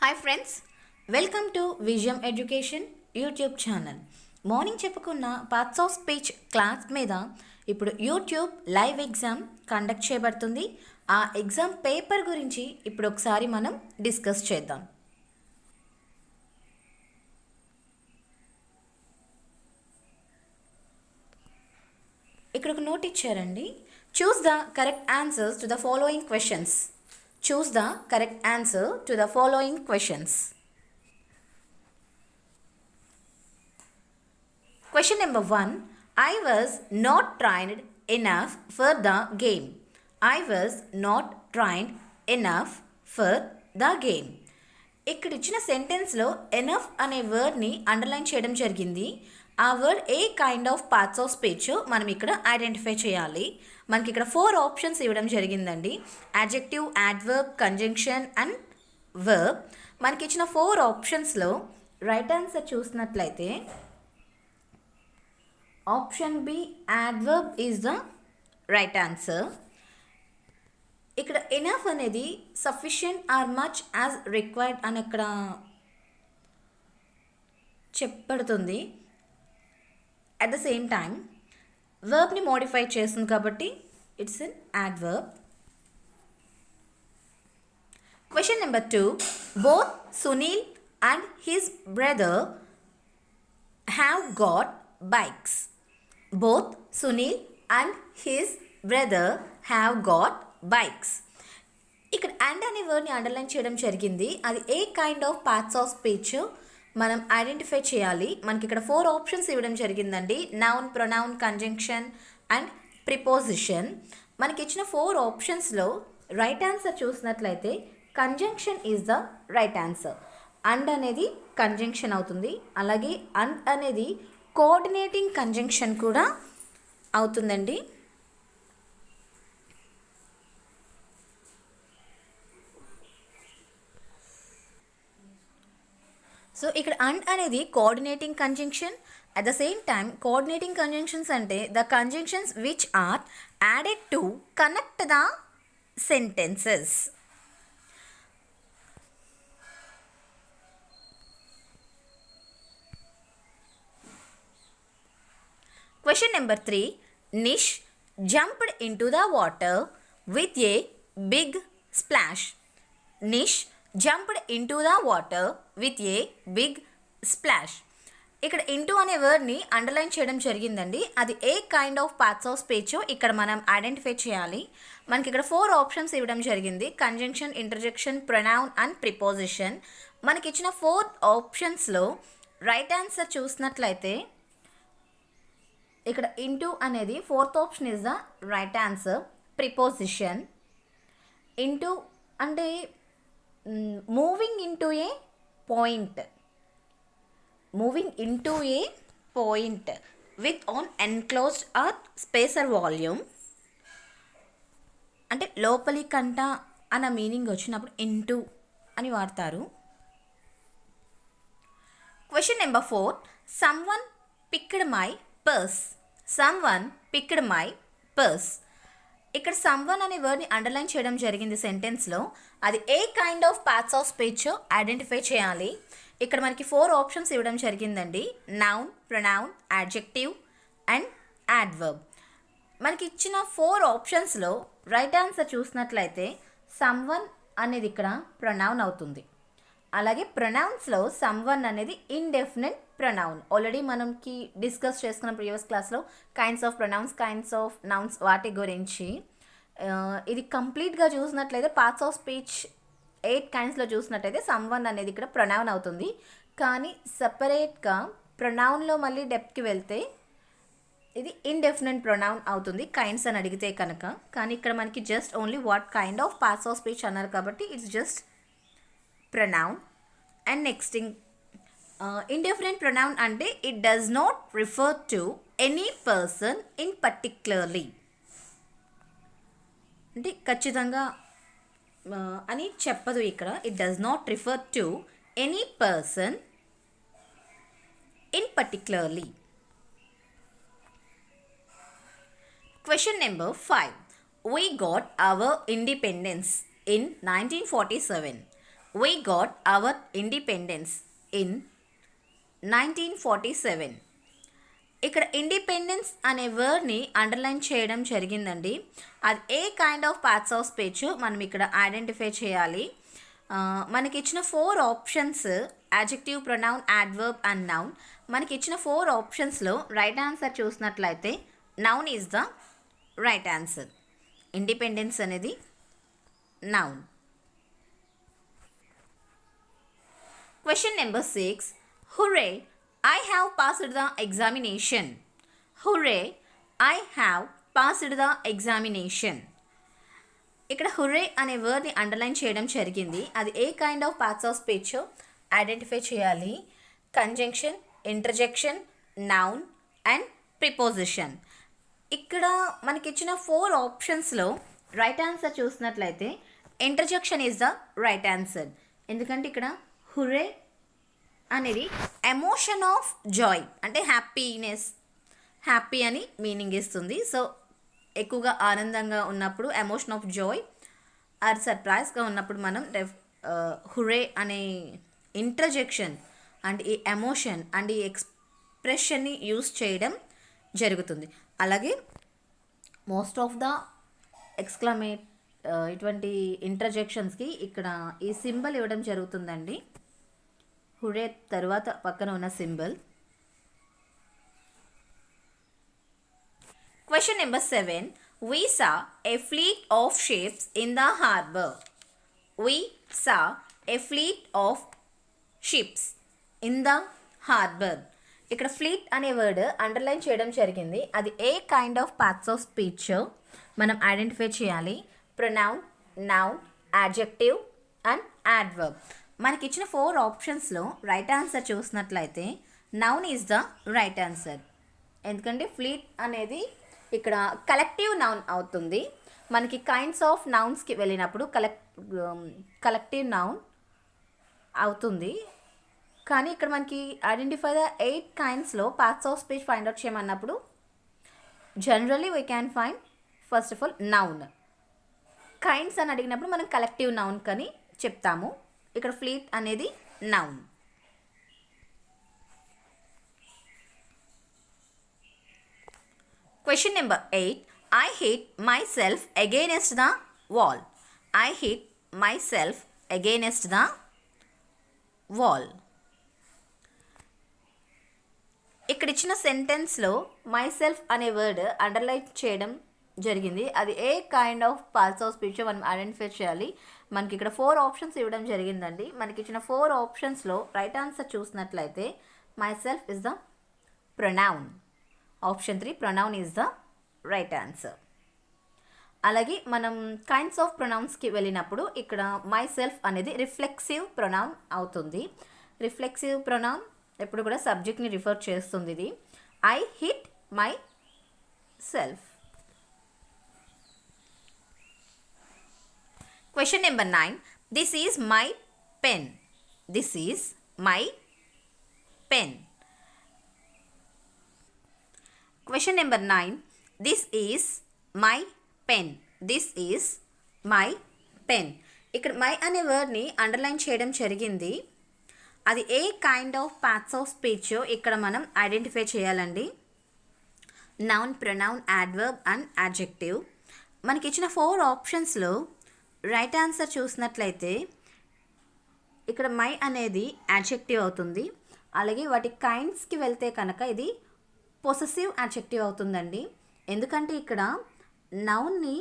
Hi friends, welcome to విజయం education YouTube channel. Morning చెప్పుకున్న parts of speech class మీద ఇప్పుడు యూట్యూబ్ లైవ్ ఎగ్జామ్ కండక్ట్ చేయబడుతుంది. ఆ ఎగ్జామ్ పేపర్ గురించి ఇప్పుడు ఒకసారి మనం డిస్కస్ చేద్దాం. ఇక్కడ ఒక నోట్ ఇచ్చారండి. Choose the correct answers to the following questions. Choose the correct answer to the following questions. Question number 1. I was not trained enough for the game. I was not trained enough for the game. ఇక్కడ ఇచ్చిన సెంటెన్స్లో enough అనే వర్డ్ని underline చేయడం జరిగింది. ఆ word A kind of parts of speech మనం ఇక్కడ identify చేయాలి. మనకి ఇక్కడ 4 ఆప్షన్స్ ఇవ్వడం జరిగిందండి. Adjective, adverb, conjunction and verb. మనకి ఇచ్చిన 4 ఆప్షన్స్లో రైట్ ఆన్సర్ చూసినట్లయితే option B adverb is the right answer. ఇక్కడ ఎనఫ్ అనేది sufficient or much as required అని అక్కడ చెప్పబడుతుంది. అట్ ద సేమ్ టైం వర్బ్ని మోడిఫై చేస్తుంది కాబట్టి it's an adverb. Question number 2. Both Sunil and his brother have got bikes. Both Sunil and his brother have got bikes. ఇక్కడ and అనే వర్డ్ని అండర్లైన్ చేయడం జరిగింది. అది ఏ kind of parts of speech మనం ఐడెంటిఫై చేయాలి. మనకి ఇక్కడ 4 ఆప్షన్స్ ఇవ్వడం జరిగిందండి. Noun, pronoun, conjunction and preposition. మనకి ఇచ్చిన 4 ఆప్షన్స్లో రైట్ ఆన్సర్ చూసినట్లయితే conjunction is the right answer. And అనేది కంజంక్షన్ అవుతుంది. అలాగే అండ్ అనేది కోఆర్డినేటింగ్ కంజంక్షన్ కూడా అవుతుందండి. సో ఇక్కడ అండ్ అనేది coordinating conjunction. At the same time coordinating conjunctions అంటే the conjunctions which are added to connect the sentences. Question number 3. Nish jumped into the water with a big splash. Nish jumped into the water with a big splash. ఇక్కడ into అనే వర్డ్ని underline చేయడం జరిగిందండి. అది ఏ kind of parts of speech ఇక్కడ మనం identify చేయాలి. మనకి ఇక్కడ 4 ఆప్షన్స్ ఇవ్వడం జరిగింది. Conjunction, interjection, pronoun and preposition. మనకి ఇచ్చిన 4 ఆప్షన్స్లో రైట్ ఆన్సర్ చూసినట్లయితే ఇక్కడ ఇంటూ అనేది 4th option is the right answer. Preposition. Into అంటే moving into a point. Moving into a point with an enclosed or spacer volume. అంటే లోపలి కంట అన్న మీనింగ్ వచ్చినప్పుడు ఇంటూ అని వాడతారు. Question number 4. Someone picked my purse. Someone picked my purse. ఇక్కడ someone అనే వర్డ్ని అండర్లైన్ చేయడం జరిగింది సెంటెన్స్లో. అది ఏ kind of parts of speech identify చేయాలి. ఇక్కడ మనకి 4 ఆప్షన్స్ ఇవ్వడం జరిగిందండి. Noun, pronoun, adjective and adverb. మనకి ఇచ్చిన 4 ఆప్షన్స్లో రైట్ ఆన్సర్ చూసినట్లయితే సమ్వన్ అనేది ఇక్కడ ప్రొనౌన్ అవుతుంది. అలాగే ప్రొనౌన్స్లో సమ్వన్ అనేది ఇండెఫినిట్ ప్రొనౌన్. ఆల్రెడీ మనకి డిస్కస్ చేసుకున్న ప్రీవియస్ క్లాస్లో kinds of pronouns, kinds of nouns వాటి గురించి. ఇది కంప్లీట్గా చూసినట్లయితే పార్ట్స్ ఆఫ్ స్పీచ్ 8 కైండ్స్లో చూసినట్లయితే సమ్వన్ అనేది ఇక్కడ ప్రొనౌన్ అవుతుంది. కానీ సపరేట్గా ప్రొనౌన్లో మళ్ళీ డెప్త్కి వెళ్తే ఇది ఇండెఫినిట్ ప్రొనౌన్ అవుతుంది కైండ్స్ అని అడిగితే కనుక. కానీ ఇక్కడ మనకి just only what kind of parts of speech అన్నారు కాబట్టి it's just pronoun. And next indefinite pronoun అంటే it does not refer to any person in particularly. అంటే ఖచ్చితంగా అని చెప్పదు ఇక్కడ. It does not refer to any person in particularly. Question number 5. We got our independence in 1947. We got our independence in 1947. ఇక్కడ independence అనే వర్డ్ని underline చేయడం జరిగిందండి. అది ఏ kind of parts of speech మనం ఇక్కడ ఐడెంటిఫై చేయాలి. మనకి ఇచ్చిన 4 options adjective, pronoun, adverb and noun. మనకి ఇచ్చిన 4 ఆప్షన్స్లో రైట్ ఆన్సర్ చూసినట్లయితే noun is the right answer. Independence అనేది noun. Question number 6. Hooray! I have passed the examination. Hooray! I have passed the examination. ఇక్కడ హుర్రే అనే వర్డ్ని అండర్లైన్ చేయడం జరిగింది. అది ఏ kind of parts of speech identify చేయాలి. Conjunction, interjection, noun and preposition. ఇక్కడ మనకిచ్చిన 4 ఆప్షన్స్లో రైట్ ఆన్సర్ చూసినట్లయితే interjection is the right answer. ఎందుకంటే ఇక్కడ హుర్రే అనేది ఎమోషన్ ఆఫ్ జాయ్ అంటే హ్యాపీనెస్, హ్యాపీ అని మీనింగ్ ఇస్తుంది. సో ఎక్కువగా ఆనందంగా ఉన్నప్పుడు ఎమోషన్ ఆఫ్ జాయ్ ఆర్ సర్ప్రైజ్గా ఉన్నప్పుడు మనం హుర్రే అనే ఇంటర్జెక్షన్ అండ్ ఈ ఎమోషన్ అండ్ ఈ ఎక్స్ప్రెషన్ని యూస్ చేయడం జరుగుతుంది. అలాగే మోస్ట్ ఆఫ్ ద ఎక్స్క్లమేట్ ఇటువంటి ఇంటర్జెక్షన్స్కి ఇక్కడ ఈ సింబల్ ఇవ్వడం జరుగుతుందండి. హుర్రే తర్వాత పక్కన ఉన్న symbol. Question number 7. We saw a fleet of ships in the harbor. We saw a fleet of ships in the harbor. ఇక్కడ ఫ్లీట్ అనే వర్డ్ అండర్లైన్ చేయడం జరిగింది. అది ఏ kind of parts of speech మనం ఐడెంటిఫై చేయాలి. Pronoun, noun, adjective and adverb. మనకి ఇచ్చిన 4 ఆప్షన్స్లో రైట్ ఆన్సర్ చూసినట్లయితే noun is the right answer. ఎందుకంటే ఫ్లీట్ అనేది ఇక్కడ కలెక్టివ్ నౌన్ అవుతుంది. మనకి కైండ్స్ ఆఫ్ నౌన్స్కి వెళ్ళినప్పుడు కలెక్టివ్ నౌన్ అవుతుంది. కానీ ఇక్కడ మనకి ఐడెంటిఫై ద 8 కైండ్స్లో parts of speech find out చేయమన్నప్పుడు generally we can find first of all noun. Kinds అని అడిగినప్పుడు మనం కలెక్టివ్ నౌన్ కని చెప్తాము. ఇక్కడ ఫ్లీట్ అనేది noun. Question number 8. I hit myself against the wall. I hit myself against the wall. ఇక్కడ ఇచ్చిన సెంటెన్స్లో మై సెల్ఫ్ అనే వర్డ్ అండర్లైన్ చేయడం జరిగింది. అది ఏ kind of parts of speech మనం ఐడెంటిఫై చేయాలి. మనకి ఇక్కడ 4 ఆప్షన్స్ ఇవ్వడం జరిగిందండి. మనకి ఇచ్చిన 4 ఆప్షన్స్లో రైట్ ఆన్సర్ చూసినట్లయితే my self is the pronoun. Option 3 pronoun is the right answer. అలాగే మనం కైండ్స్ ఆఫ్ ప్రొనౌన్స్కి వెళ్ళినప్పుడు ఇక్కడ మై సెల్ఫ్ అనేది రిఫ్లెక్సివ్ ప్రొనౌన్ అవుతుంది. రిఫ్లెక్సివ్ ప్రొనౌన్ ఎప్పుడు కూడా సబ్జెక్ట్ని రిఫర్ చేస్తుంది. ఇది I hit my self. Question number 9. This is my pen. This is my pen. Question number 9. This is my pen. This is my pen. ఇక్కడ my అనే వర్డ్ని అండర్లైన్ చేయడం జరిగింది. అది ఏ kind of parts of speech ఇక్కడ మనం identify చేయాలండి. Noun, pronoun, adverb and adjective. మనకి ఇచ్చిన 4 ఆప్షన్స్లో రైట్ ఆన్సర్ చూసినట్లయితే ఇక్కడ మై అనేది యాడ్జెక్టివ్ అవుతుంది. అలాగే వాటి కైండ్స్కి వెళ్తే కనుక ఇది పొసెసివ్ యాడ్జెక్టివ్ అవుతుందండి. ఎందుకంటే ఇక్కడ నౌన్ని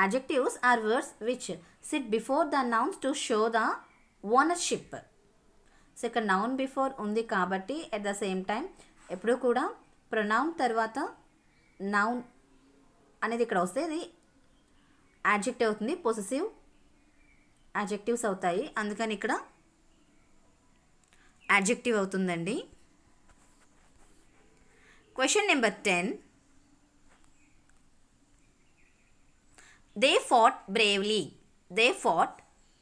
adjectives are words which sit before the nouns to show the ownership. So ఇక్కడ నౌన్ బిఫోర్ ఉంది కాబట్టి ఎట్ ద సేమ్ టైం ఎప్పుడూ కూడా ప్రొనౌన్ తర్వాత నౌన్ అనేది ఇక్కడ వస్తే ఇది యాడ్జెక్టివ్ అవుతుంది. పొసెసివ్ యాడ్జెక్టివ్స్ అవుతాయి. అందుకని ఇక్కడ యాడ్జెక్టివ్ అవుతుందండి. Question number 10. They fat bravely. They fat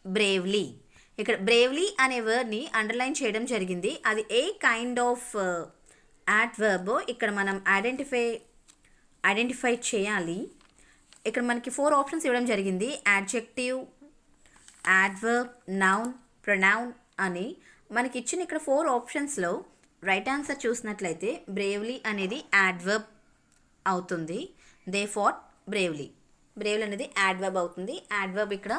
bravely. ఇక్కడ బ్రేవ్లీ అనే వర్డ్ని అండర్లైన్ చేయడం జరిగింది. అది ఏ కైండ్ ఆఫ్ యాడ్వర్బ్ ఇక్కడ మనం ఐడెంటిఫై చేయాలి. ఇక్కడ మనకి 4 ఆప్షన్స్ ఇవ్వడం జరిగింది. యాడ్జెక్టివ్, యాడ్వర్బ్, నౌన్, ప్రొనౌన్ అని మనకి ఇచ్చిన ఇక్కడ 4 ఆప్షన్స్లో రైట్ ఆన్సర్ చూసినట్లయితే బ్రేవ్లీ అనేది యాడ్వర్బ్ అవుతుంది. They fat bravely. బ్రేవ్లీ అనేది యాడ్వర్బ్ అవుతుంది. యాడ్వర్బ్ ఇక్కడ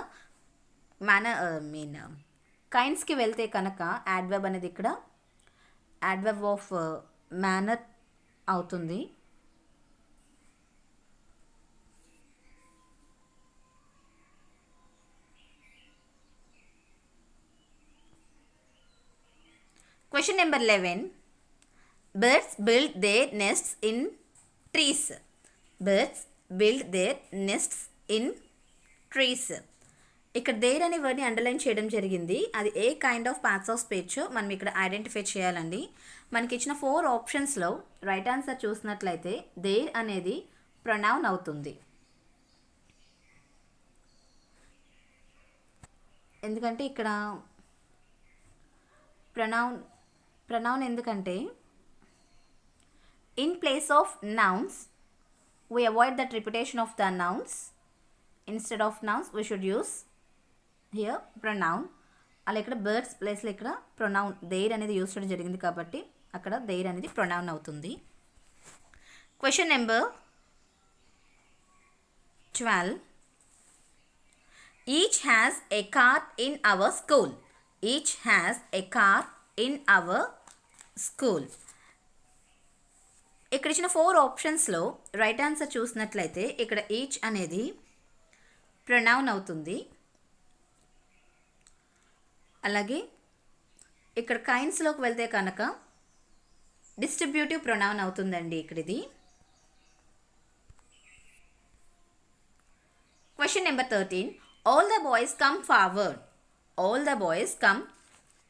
కైండ్స్కి వెళ్తే కనుక యాడ్వర్బ్ అనేది ఇక్కడ యాడ్వర్బ్ ఆఫ్ మేనర్ అవుతుంది. Question number 11. Birds build their nests in trees. Birds build their nests in trees. ఇక్కడ దేర్ అనే వర్డ్ని అండర్లైన్ చేయడం జరిగింది. అది ఏ kind of parts of speech మనం ఇక్కడ ఐడెంటిఫై చేయాలండి. మనకి ఇచ్చిన 4 ఆప్షన్స్లో రైట్ ఆన్సర్ చూసినట్లయితే దేర్ అనేది ప్రొనౌన్ అవుతుంది. ఎందుకంటే ఇక్కడ ప్రొనౌన్ ఎందుకంటే in place of nouns we avoid that repetition of the nouns. Instead of nouns we should use here pronoun. అలా ఇక్కడ బర్డ్స్ ప్లేస్లో ఇక్కడ ప్రొనౌన్ దేర్ అనేది యూస్ చేయడం జరిగింది కాబట్టి అక్కడ దేర్ అనేది ప్రొనౌన్ అవుతుంది. Question number 12. Each has a car in our school. Each has a car in our school. ఇక్కడ ఇచ్చిన 4 ఆప్షన్స్లో రైట్ ఆన్సర్ చూసినట్లయితే ఇక్కడ ఈచ్ అనేది ప్రొనౌన్ అవుతుంది. అలాగే ఇక్కడ కైండ్స్లోకి వెళ్తే కనుక డిస్ట్రిబ్యూటివ్ ప్రొనౌన్ అవుతుందండి ఇక్కడ ఇది. Question number 13. All the boys come forward. All the boys come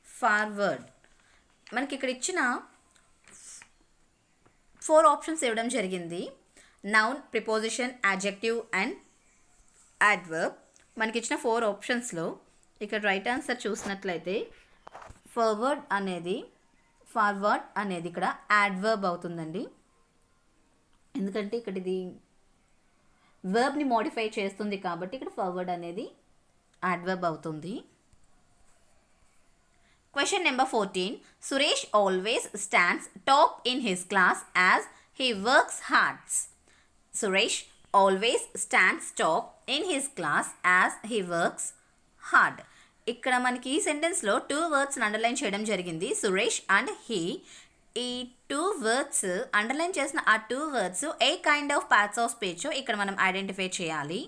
forward. మనకి ఇక్కడ ఇచ్చిన 4 ఆప్షన్స్ ఇవ్వడం జరిగింది. Noun, preposition, adjective and adverb. మనకి ఇచ్చిన 4 ఆప్షన్స్లో ఇక్కడ రైట్ ఆన్సర్ చూసినట్లయితే ఫార్వర్డ్ అనేది ఇక్కడ యాడ్వర్బ్ అవుతుందండి. ఎందుకంటే ఇక్కడ ఇది వర్బ్ని మోడిఫై చేస్తుంది కాబట్టి ఇక్కడ ఫార్వర్డ్ అనేది యాడ్వర్బ్ అవుతుంది. Question number 14. Suresh always stands top in his class as he works hard. Suresh always stands top in his class as he works hard. ఇక్కడ మనకి ఈ సెంటెన్స్లో 2 వర్డ్స్ అండర్లైన్ చేయడం జరిగింది. Suresh and he. ఈ 2 వర్డ్స్ అండర్లైన్ చేసిన ఆ 2 words A kind of parts of speech ఇక్కడ మనం ఐడెంటిఫై చేయాలి.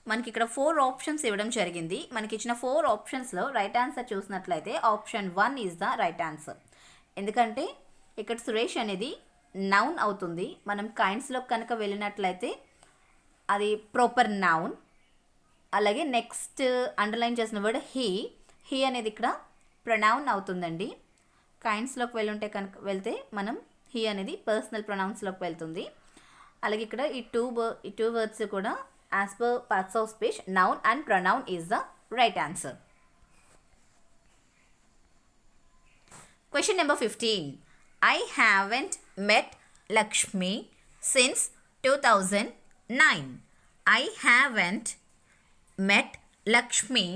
మనకి ఇక్కడ 4 ఆప్షన్స్ ఇవ్వడం జరిగింది. మనకి ఇచ్చిన 4 ఆప్షన్స్లో రైట్ ఆన్సర్ చూసినట్లయితే option 1 is the right answer. ఎందుకంటే ఇక్కడ సురేష్ అనేది నౌన్ అవుతుంది. మనం కైండ్స్లో కనుక వెళ్ళినట్లయితే అది ప్రాపర్ నౌన్. అలాగే నెక్స్ట్ అండర్లైన్ చేసిన వర్డ్ హీ అనేది ఇక్కడ ప్రొనౌన్ అవుతుందండి. కైండ్స్లోకి వెళ్తే మనం హీ అనేది పర్సనల్ ప్రొనౌన్స్లోకి వెళ్తుంది. అలాగే ఇక్కడ ఈ టూ వర్డ్స్ కూడా as per parts of speech, noun and pronoun is the right answer. Question number 15. I haven't met Lakshmi since 2009. I haven't met Lakshmi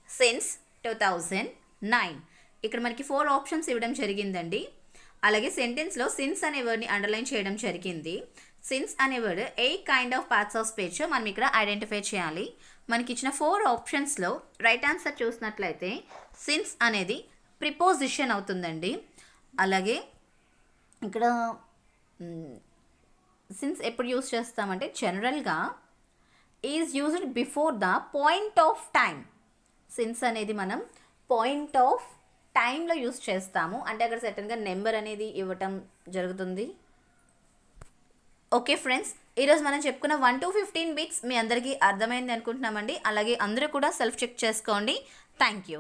since 2009. ఇక్కడ మనకి 4 ఆప్షన్స్ ఇవ్వడం జరిగిందండి. అలాగే సెంటెన్స్లో సిన్స్ అనే వర్డ్ని అండర్లైన్ చేయడం జరిగింది. సిన్స్ అనే word A kind of parts of speech మనం ఇక్కడ ఐడెంటిఫై చేయాలి. మనకి ఇచ్చిన 4 ఆప్షన్స్లో రైట్ ఆన్సర్ చూసినట్లయితే సిన్స్ అనేది ప్రిపోజిషన్ అవుతుందండి. అలాగే ఇక్కడ సిన్స్ ఎప్పుడు యూజ్ చేస్తామంటే జనరల్గా is used before the point of time. Since అనేది మనం పాయింట్ ఆఫ్ టైంలో యూజ్ చేస్తాము. అంటే అక్కడ సర్టన్గా నెంబర్ అనేది ఇవ్వటం జరుగుతుంది. ఓకే ఫ్రెండ్స్, ఈరోజు మనం చెప్పుకున్న 1 to 15 బిట్స్ మీ అందరికీ అర్థమైంది అనుకుంటున్నామండి. అలాగే అందరూ కూడా సెల్ఫ్ చెక్ చేసుకోండి. Thank you.